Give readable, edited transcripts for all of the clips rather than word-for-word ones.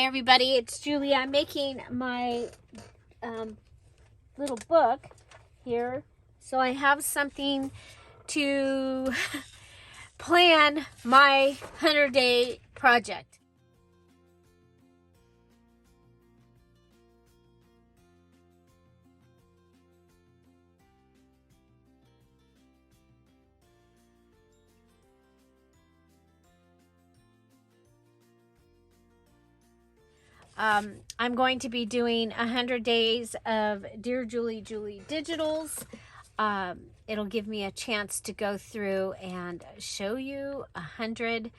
everybody, it's Julie. I'm making my little book here, so I have something to plan my 100-day project. I'm going to be doing 100 days of Dear Julie Digitals. It'll give me a chance to go through and show you 100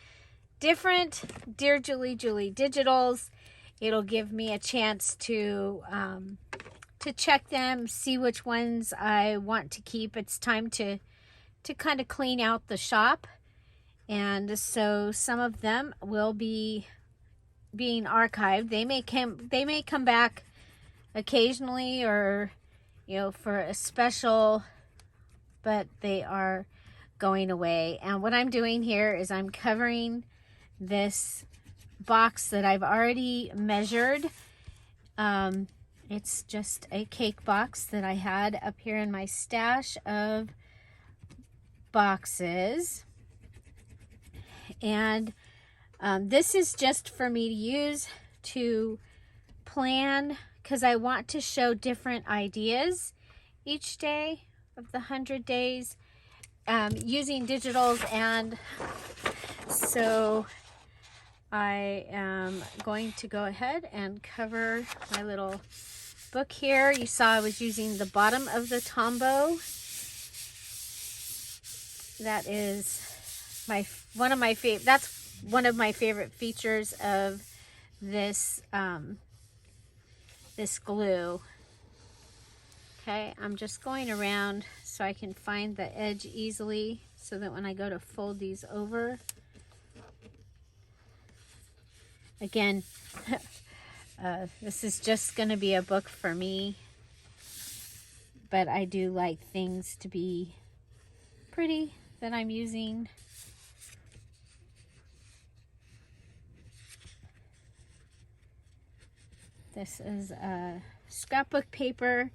different Dear Julie Digitals. It'll give me a chance to check them, see which ones I want to keep. It's time to kind of clean out the shop, and so some of them will be being archived. They may come back occasionally, or for a special, but they are going away. And what I'm doing here is I'm covering this box that I've already measured. It's just a cake box that I had up here in my stash of boxes, and this is just for me to use to plan, because I want to show different ideas each day of the 100 days using digitals. And so I am going to go ahead and cover my little book here. You saw I was using the bottom of the Tombow. That is one of my favorite. That's one of my favorite features of this this glue. Okay, I'm just going around so I can find the edge easily, so that when I go to fold these over, again, this is just going to be a book for me, but I do like things to be pretty that I'm using. This is a scrapbook paper,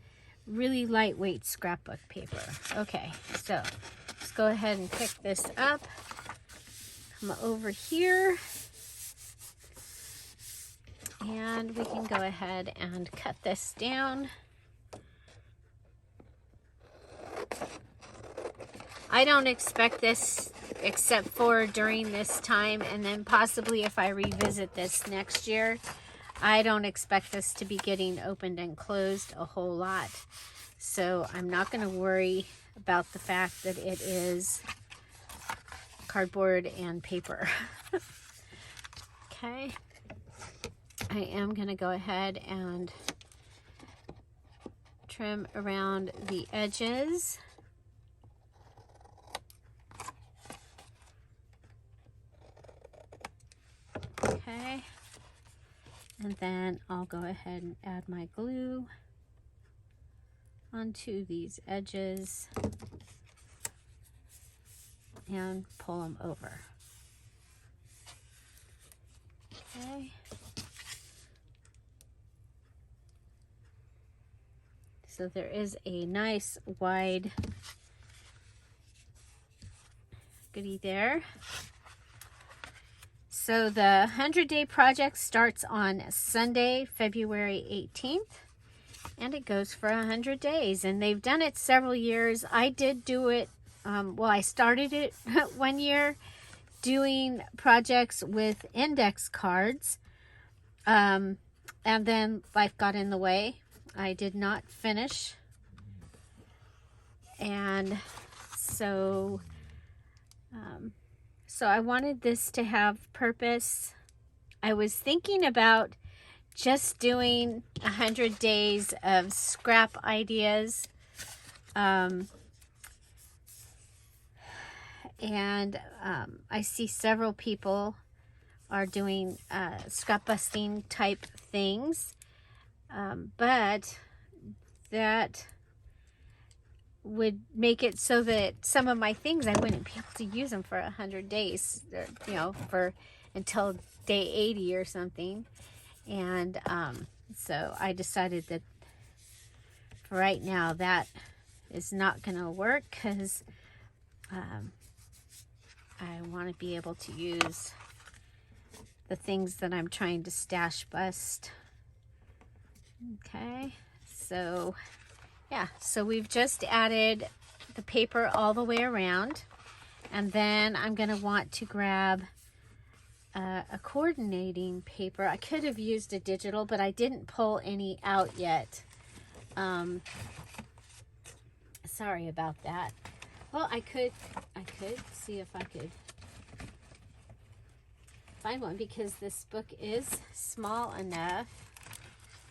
really lightweight scrapbook paper. Okay, so let's go ahead and pick this up. Come over here, and we can go ahead and cut this down. I don't expect this except for during this time, and then possibly if I revisit this next year. I don't expect this to be getting opened and closed a whole lot, so I'm not going to worry about the fact that it is cardboard and paper. Okay, I am going to go ahead and trim around the edges. Okay. And then I'll go ahead and add my glue onto these edges and pull them over. Okay. So there is a nice wide goodie there. So the 100-day project starts on Sunday, February 18th, and it goes for 100 days. And they've done it several years. I did do it, well, I started it one year doing projects with index cards, and then life got in the way. I did not finish, and so I wanted this to have purpose. I was thinking about just doing 100 days of scrap ideas. And I see several people are doing scrap busting type things. But that would make it so that some of my things, I wouldn't be able to use them for 100 days, for until day 80 or something. And so I decided that for right now that is not going to work, because I want to be able to use the things that I'm trying to stash bust. Okay, so yeah, so we've just added the paper all the way around, and then I'm going to want to grab a coordinating paper. I could have used a digital, but I didn't pull any out yet. Sorry about that. Well, I could see if I could find one, because this book is small enough.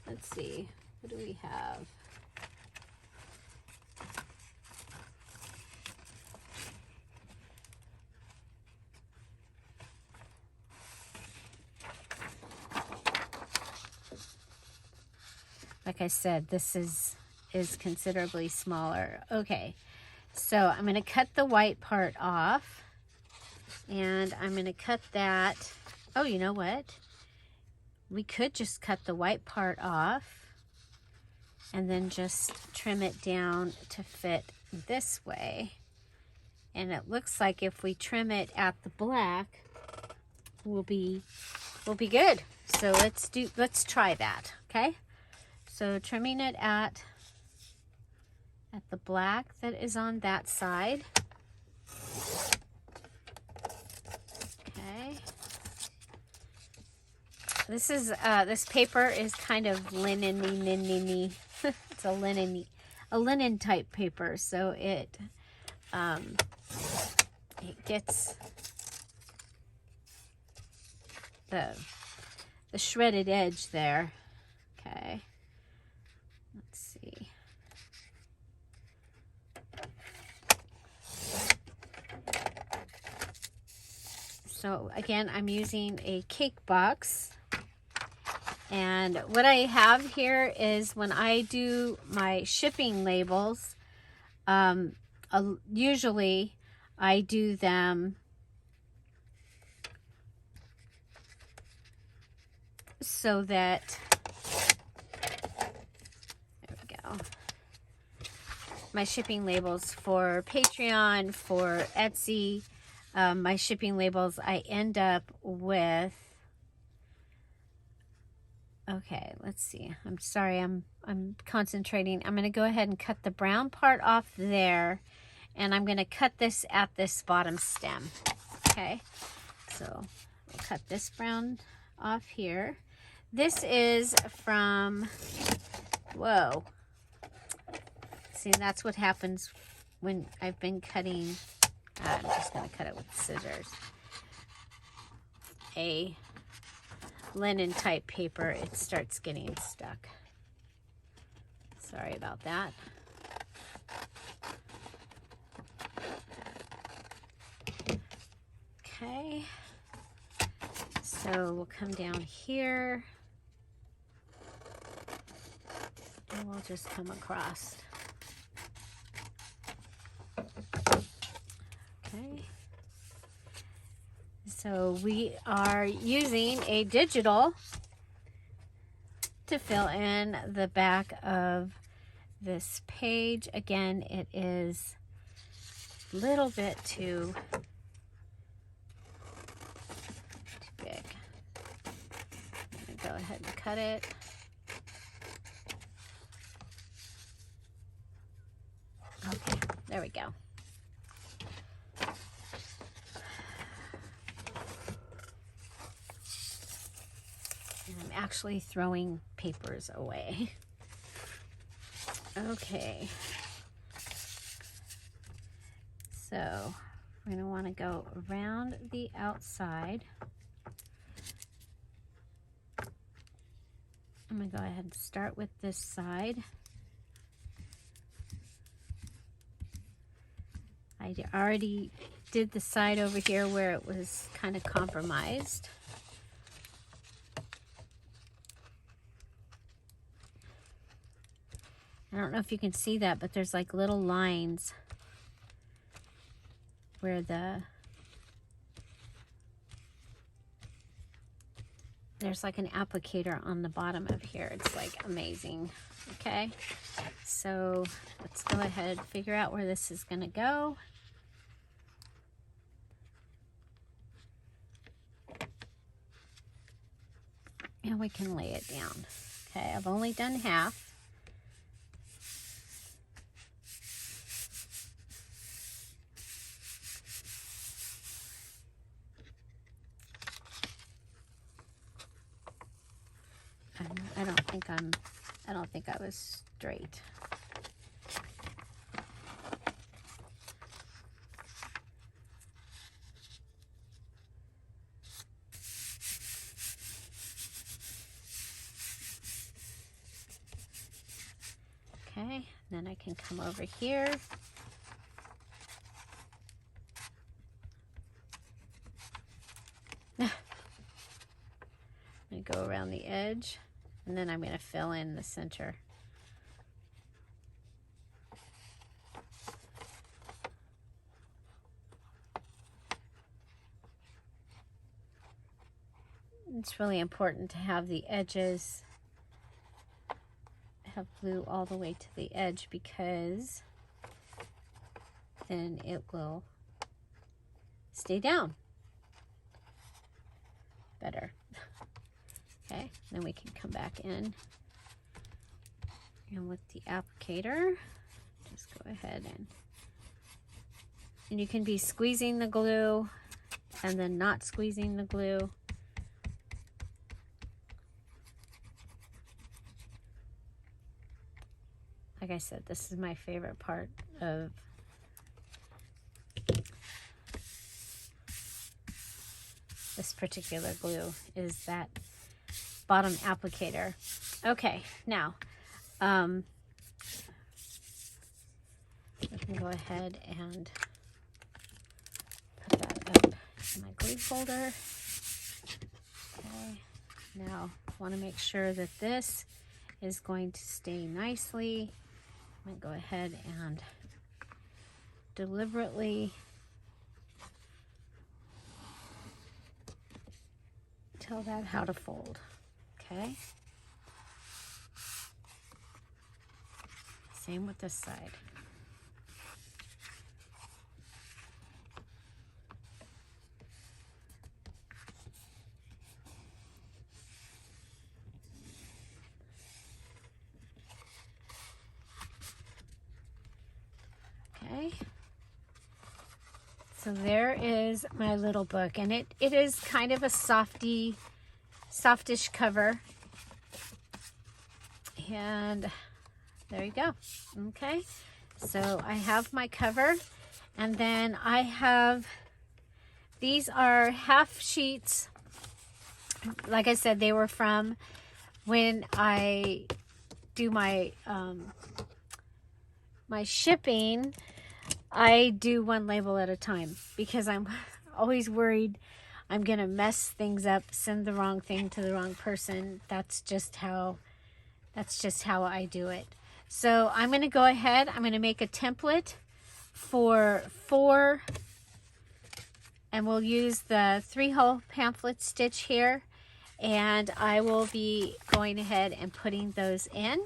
Let's see, what do we have? Like I said, this is considerably smaller. Okay, so I'm going to cut the white part off, and I'm going to cut that. Oh, you know what? We could just cut the white part off and then just trim it down to fit this way. And it looks like if we trim it at the black, we'll be good. So let's try that, okay? So trimming it at the black that is on that side. Okay. This paper is kind of linen-y. It's a linen type paper, so it gets the shredded edge there. Okay. Let's see. So again, I'm using a cakebox. And what I have here is, when I do my shipping labels, usually I do them so that, there we go, my shipping labels for Patreon, for Etsy, my shipping labels, I end up with, okay, let's see. I'm sorry, I'm concentrating. I'm going to go ahead and cut the brown part off there, and I'm going to cut this at this bottom stem. Okay, so we'll cut this brown off here. This is from, whoa. See, that's what happens when I've been cutting. I'm just going to cut it with scissors. A linen type paper, it starts getting stuck. Sorry about that. Okay, so we'll come down here and we'll just come across. Okay, so we are using a digital to fill in the back of this page. Again, it is a little bit too big. I'm gonna go ahead and cut it. Okay, there we go. And I'm actually throwing papers away. Okay. So we're going to want to go around the outside. I'm going to go ahead and start with this side. I already did the side over here where it was kind of compromised. I don't know if you can see that, but there's like little lines where the there's like an applicator on the bottom of here. It's like amazing. Okay, so let's go ahead and figure out where this is going to go. And we can lay it down. Okay, I've only done half. I don't think I was straight. Okay, then I can come over here. I'm going to go around the edge, and then I'm going to fill in the center. It's really important to have the edges have glue all the way to the edge, because then it will stay down better. Okay, then we can come back in, and with the applicator, just go ahead and you can be squeezing the glue and then not squeezing the glue. Like I said, this is my favorite part of this particular glue, is that bottom applicator. Okay, now we can go ahead and put that up in my glue folder. Okay, now I want to make sure that this is going to stay nicely. I'm going to go ahead and deliberately tell that how to fold. Okay. Same with this side. Okay. So there is my little book, and it is kind of a softish cover. And there you go. Okay, so I have my cover, and then I have, these are half sheets. Like I said, they were from when I do my my shipping. I do one label at a time, because I'm always worried I'm gonna mess things up, send the wrong thing to the wrong person. That's just how I do it. So I'm going to go ahead, I'm going to make a template for 4, and we'll use the 3-hole pamphlet stitch here, and I will be going ahead and putting those in.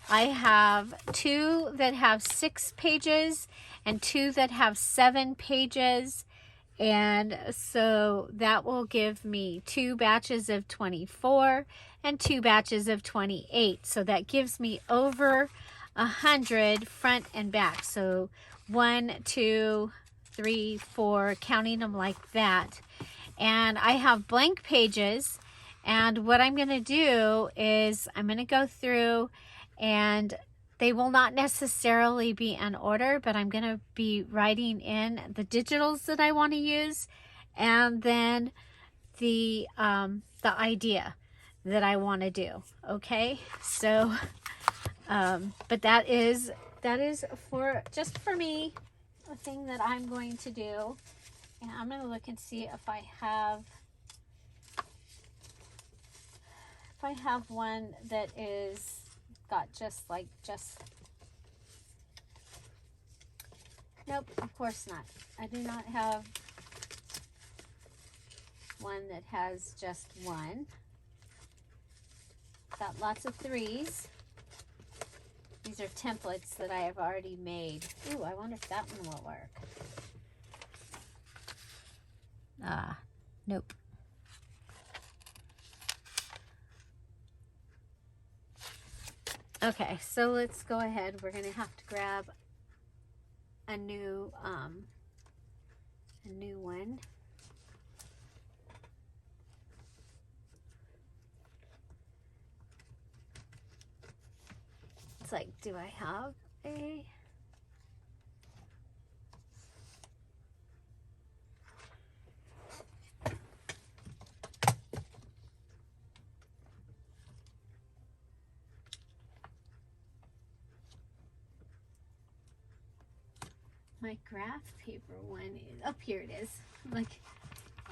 I have 2 that have 6 pages and 2 that have 7 pages, and so that will give me 2 batches of 24 and 2 batches of 28. So that gives me over 100 front and back. So 1, 2, 3, 4, counting them like that. And I have blank pages, and what I'm going to do is I'm going to go through, and they will not necessarily be in order, but I'm going to be writing in the digitals that I want to use, and then the idea that I want to do. Okay, so but that is for just for me, a thing that I'm going to do. And I'm going to look and see if I have one that is got just nope, of course not. I do not have one that has just one. Got lots of 3s. These are templates that I have already made. Ooh, I wonder if that one will work. Ah, nope. Okay, so let's go ahead. We're gonna have to grab a new one. It's like, do I have a... My graph paper one is up here. It is. Like,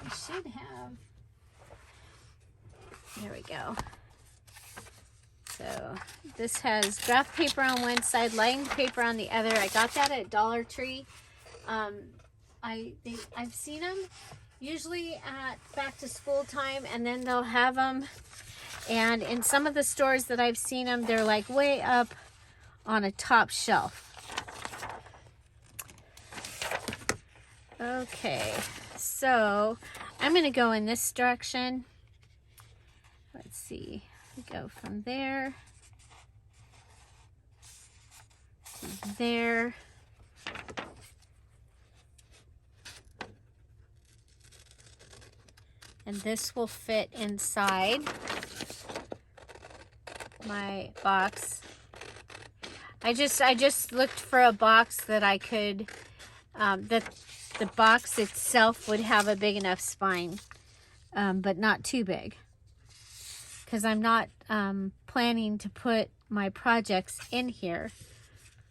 I should have. There we go. So this has graph paper on one side, lined paper on the other. I got that at Dollar Tree. I've seen them usually at back to school time, and then they'll have them. And in some of the stores that I've seen them, they're like way up on a top shelf. Okay, so I'm going to go in this direction. Let's see. We go from there to there. And this will fit inside my box. I just looked for a box that I could, that the box itself would have a big enough spine, but not too big. Because I'm not planning to put my projects in here.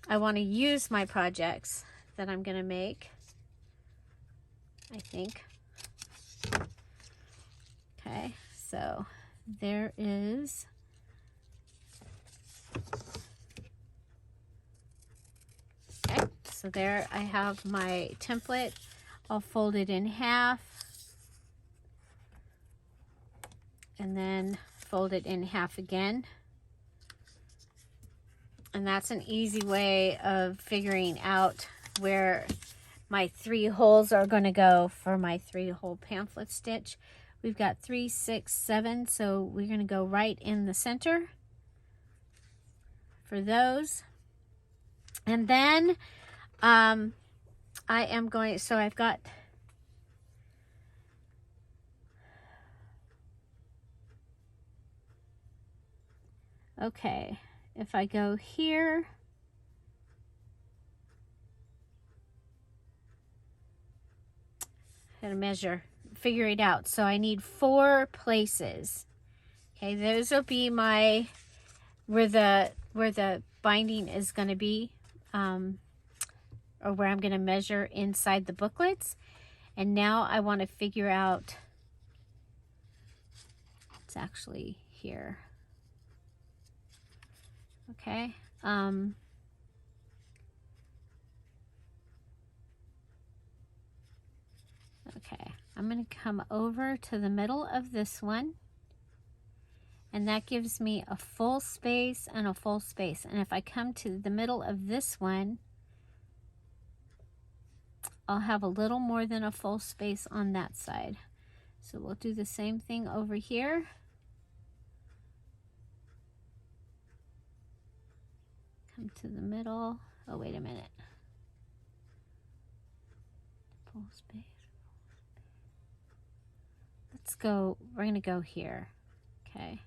I want to use my projects that I'm going to make, I think. Okay, so there is... Okay, so there I have my template. I'll fold it in half. And then fold it in half again. And that's an easy way of figuring out where my 3 holes are going to go for my 3-hole pamphlet stitch. We've got 3, 6, 7, so we're going to go right in the center for those. And then I am going, so I've got... Okay, if I go here, I gotta measure, figure it out. So I need 4 places. Okay, those will be my, where the binding is gonna be, or where I'm gonna measure inside the booklets. And now I want to figure out, it's actually here. Okay, okay, I'm going to come over to the middle of this one, and that gives me a full space and a full space. And if I come to the middle of this one, I'll have a little more than a full space on that side. So we'll do the same thing over here. Come to the middle. Oh, wait a minute. Full space. Let's go, we're going to go here. Okay.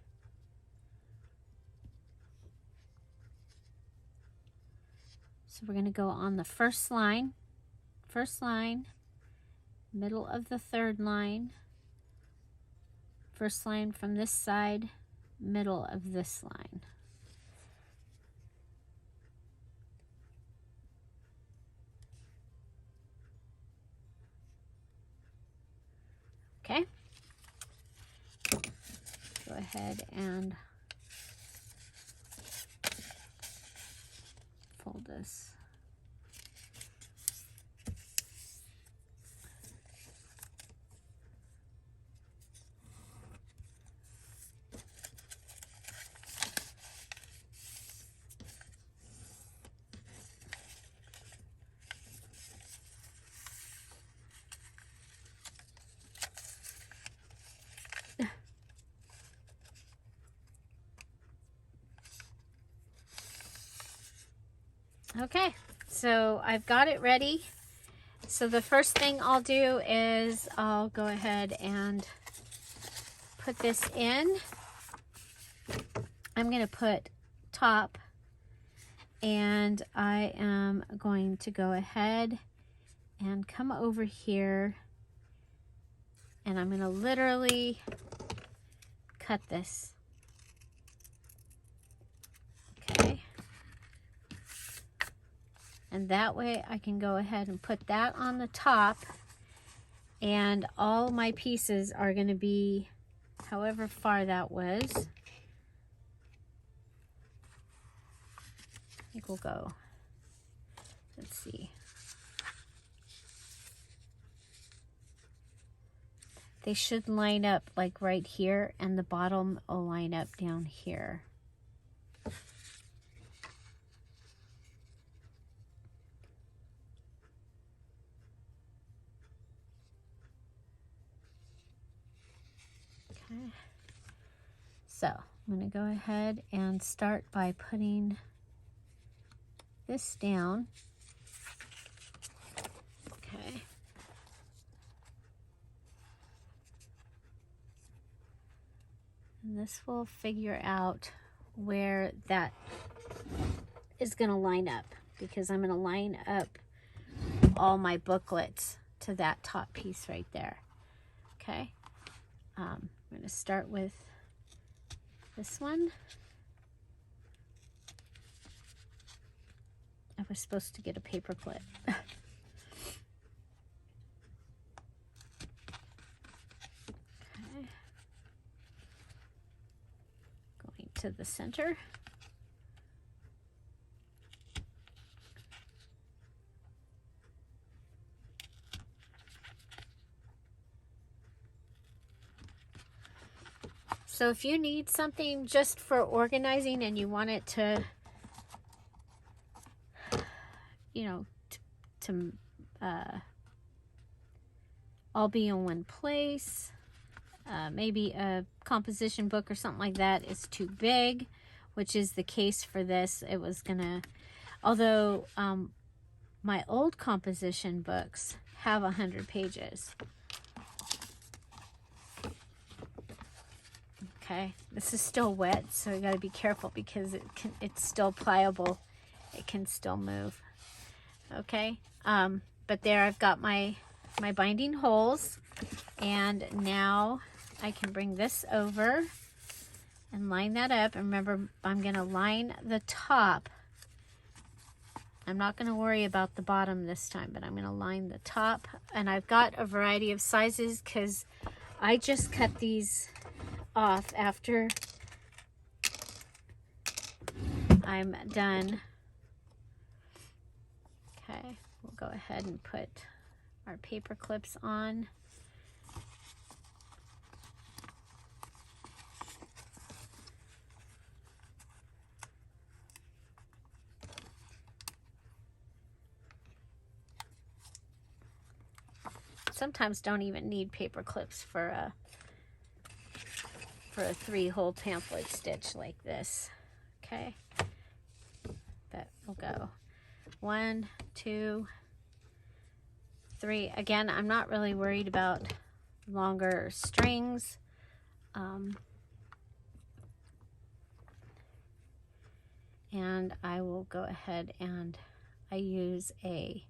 So we're going to go on the first line, middle of the 3rd line, first line from this side, middle of this line. Okay. Go ahead and fold this. Okay, so I've got it ready. So the first thing I'll do is I'll go ahead and put this in. I'm going to put top, and I am going to go ahead and come over here, and I'm going to literally cut this. Okay. And that way I can go ahead and put that on the top, and all my pieces are going to be however far that was. I think we'll go, let's see. They should line up like right here, and the bottom will line up down here. Okay. So I'm going to go ahead and start by putting this down. Okay. And this will figure out where that is going to line up, because I'm going to line up all my booklets to that top piece right there. Okay. I'm going to start with this one. I was supposed to get a paper clip. Okay. Going to the center. So if you need something just for organizing and you want it to, you know, to all be in one place, maybe a composition book or something like that is too big, which is the case for this. It was gonna, although my old composition books have 100 pages. Okay, this is still wet, so you got to be careful because it's still pliable. It can still move. Okay, but there I've got my binding holes, and now I can bring this over and line that up. And remember, I'm going to line the top. I'm not going to worry about the bottom this time, but I'm going to line the top. And I've got a variety of sizes because I just cut these off after I'm done. Okay, we'll go ahead and put our paper clips on. Sometimes don't even need paper clips for a 3-hole pamphlet stitch like this. Okay, but we'll go 1, 2, 3. Again, I'm not really worried about longer strings. And I will go ahead and I use a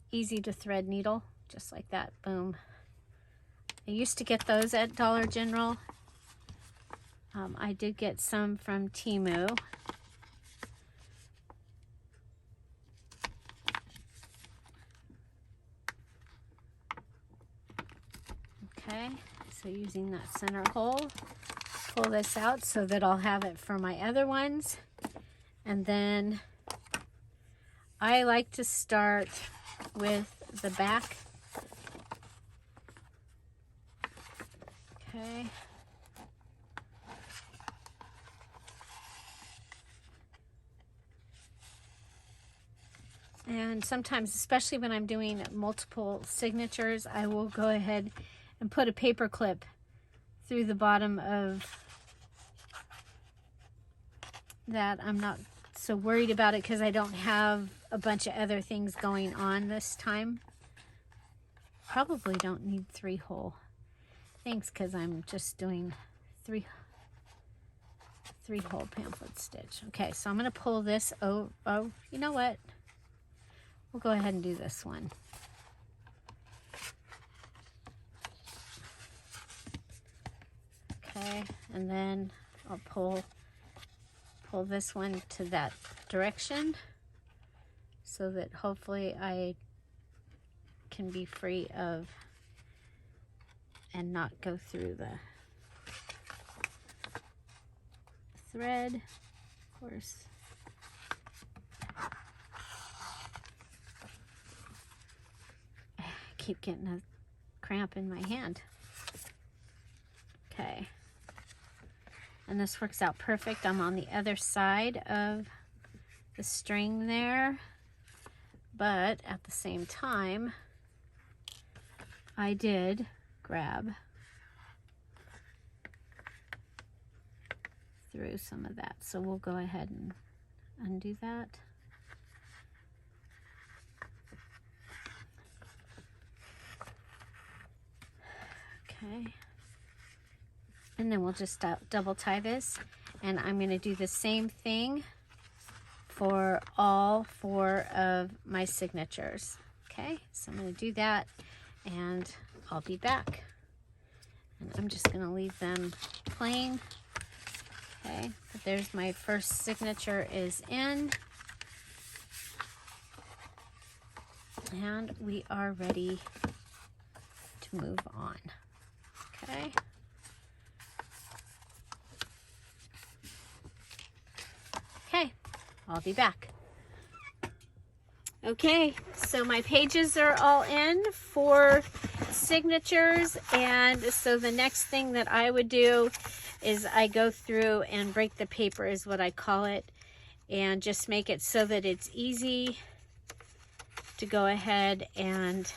easy to thread needle, just like that. Boom. I used to get those at Dollar General. I did get some from Temu. Okay, so using that center hole, pull this out so that I'll have it for my other ones. And then I like to start with the back. Okay. And sometimes, especially when I'm doing multiple signatures, I will go ahead and put a paper clip through the bottom of that. I'm not so worried about it because I don't have a bunch of other things going on this time. Probably don't need 3 whole things because I'm just doing 3 whole pamphlet stitch. Okay, so I'm going to pull this. Oh, you know what? We'll go ahead and do this one. Okay, and then I'll pull this one to that direction so that hopefully I can be free of and not go through the thread, of course. I keep getting a cramp in my hand. Okay. And this works out perfect. I'm on the other side of the string there, but at the same time, I did grab through some of that. So we'll go ahead and undo that. Okay. And then we'll just double tie this, and I'm going to do the same thing for all 4 of my signatures. Okay, so I'm going to do that, and I'll be back. And I'm just going to leave them plain. Okay, but there's my first signature is in, and we are ready to move on. Okay. Okay, I'll be back. Okay, so my pages are all in for signatures, and so the next thing that I would do is I go through and break the paper, is what I call it, and just make it so that it's easy to go ahead and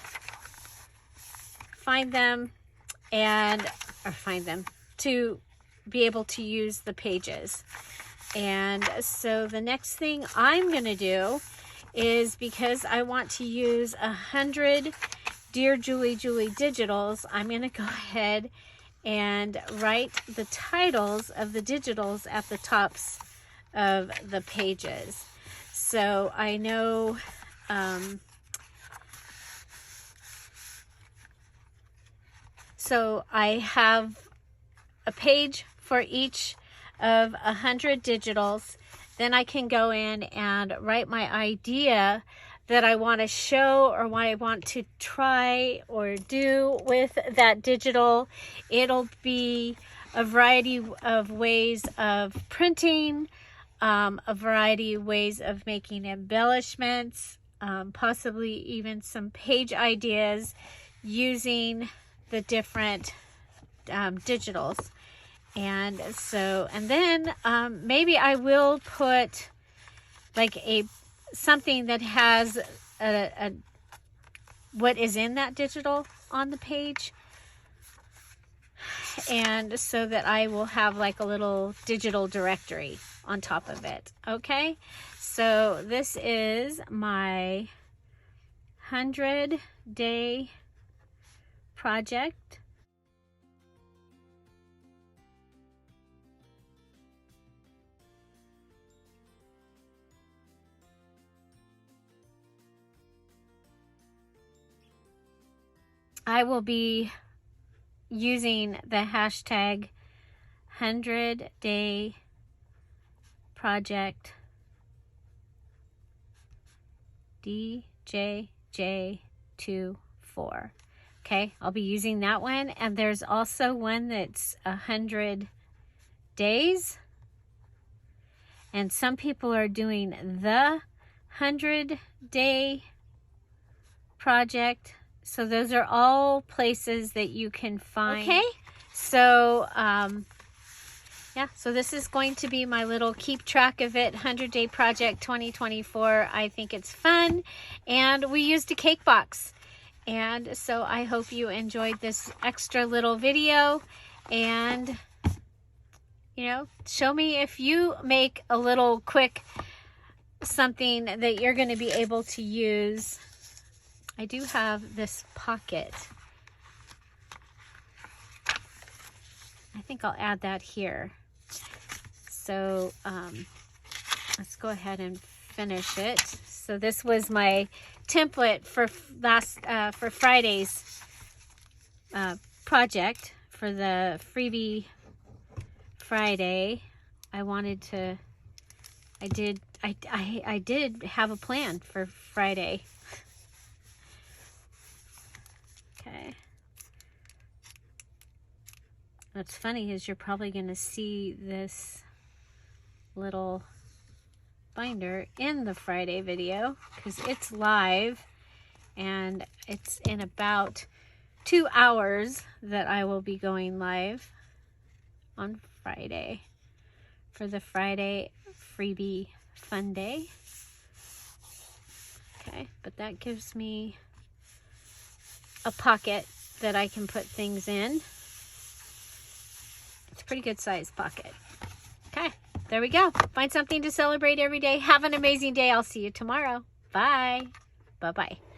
find them to be able to use the pages. And so the next thing I'm going to do is, because I want to use 100 Dear Julie digitals, I'm going to go ahead and write the titles of the digitals at the tops of the pages. So I know so I have a page for each of 100 digitals. Then I can go in and write my idea that I want to show or what I want to try or do with that digital. It'll be a variety of ways of printing, a variety of ways of making embellishments, possibly even some page ideas using the different digitals. And so, and then maybe I will put like something that has what is in that digital on the page, and so that I will have like a little digital directory on top of it. Okay, so this is my 100-day project. I will be using the hashtag 100-day project DJJ24. Okay, I'll be using that one, and there's also one that's 100 days, and some people are doing the 100-day project. So those are all places that you can find. Okay, so yeah, so this is going to be my little keep track of it 100-day project 2024. I think it's fun, and we used a cake box. And so I hope you enjoyed this extra little video, and you know, show me if you make a little quick something that you're going to be able to use. I do have this pocket. I think I'll add that here. So let's go ahead and finish it. So this was my template for for Friday's project for the freebie Friday. I wanted to. I did have a plan for Friday. Okay. What's funny is you're probably going to see this little binder in the Friday video because it's live and it's in about 2 hours that I will be going live on Friday for the Friday freebie fun day. Okay, but that gives me a pocket that I can put things in. It's a pretty good size pocket. Okay, there we go. Find something to celebrate every day. Have an amazing day. I'll see you tomorrow. Bye. Bye-bye.